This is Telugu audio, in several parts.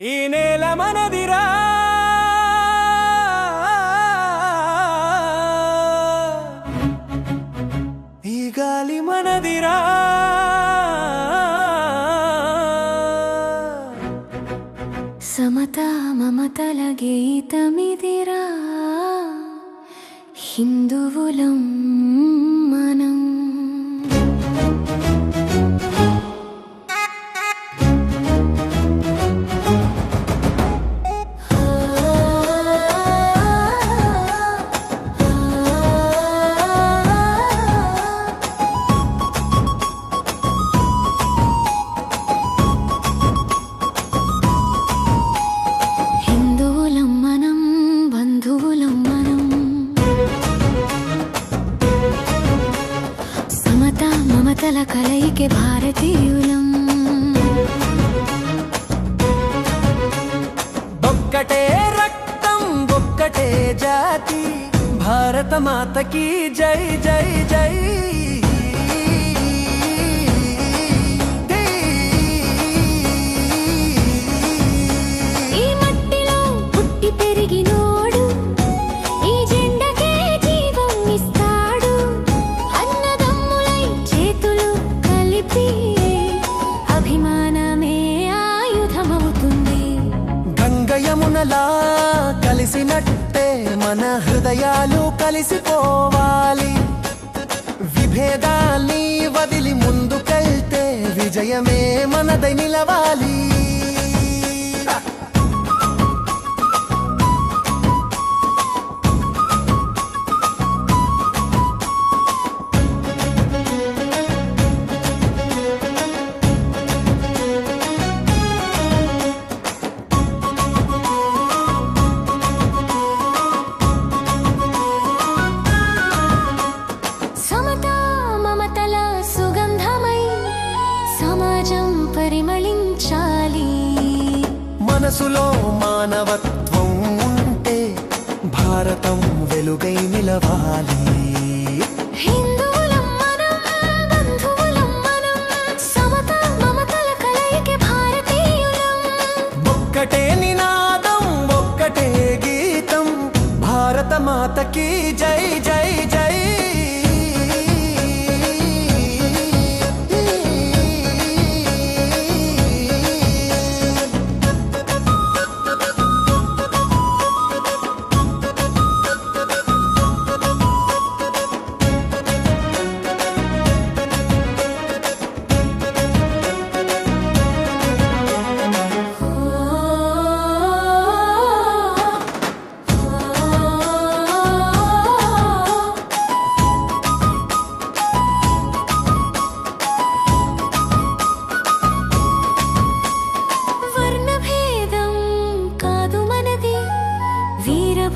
ఈ నేల మనదిరా, ఈ గాలి మనదిరా, సమతా మమతల గీతమిదిరా, హిందువులం మనం. మమతల కలయికే భారతీయులం. ఒక్కటే రక్తం ఒక్కటే జాతి, భారత మాతకి జై జై జై. ఈ మట్టిలో పుట్టి పెరిగినోడు ఈ జెండకే జీవం ఇస్తాడు. అన్నదమ్ములై చేతులు కలిపి అభిమానమే ఆయుధమవుతుంది. గంగ యమునలా కలిసినట్టే మన హృదయాలు కలిసిపోవాలి. విభేదాల్ని వదిలి ముందుకెళ్తే విజయమే మనదై నిలవాలి. పరిమళించాలి. మనసులో మానవత్వం ఉంటే భారతం వెలుగై నిలవాలి. హిందువులం మనం, బంధువులం మనం, సమత మమతల కలయికే భారతీయులం. ఒక్కటే నినాదం ఒక్కటే గీతం, భారత మాతకి జై జై జై.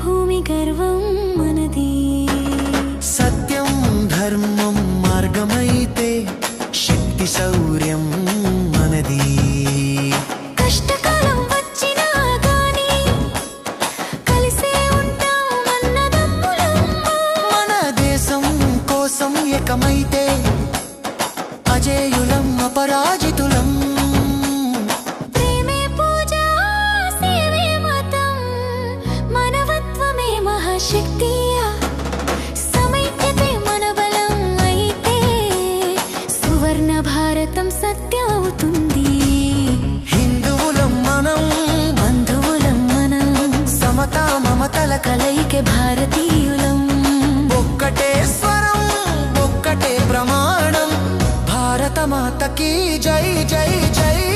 భూమి గర్వం మనది. సత్యం ధర్మం మార్గమైతే శక్తి శౌర్యం మనది. కష్టకాలం వచ్చినా గాని కలిసే ఉంటాం అన్నదమ్ములం. మన దేశం కోసం ఏకమైతే అజేయులం అపరాజితులం. శక్తియా సమైక్యతే మన బలం అయితే సువర్ణ భారతం సత్యం అవుతుంది. హిందువులం మనం, బంధువులం మనం, సమతా మమతల కలయికే భారతీయులం. ఒక్కటే స్వరం ఒక్కటే ప్రమాణం, భారత మాతకి జై జై జై.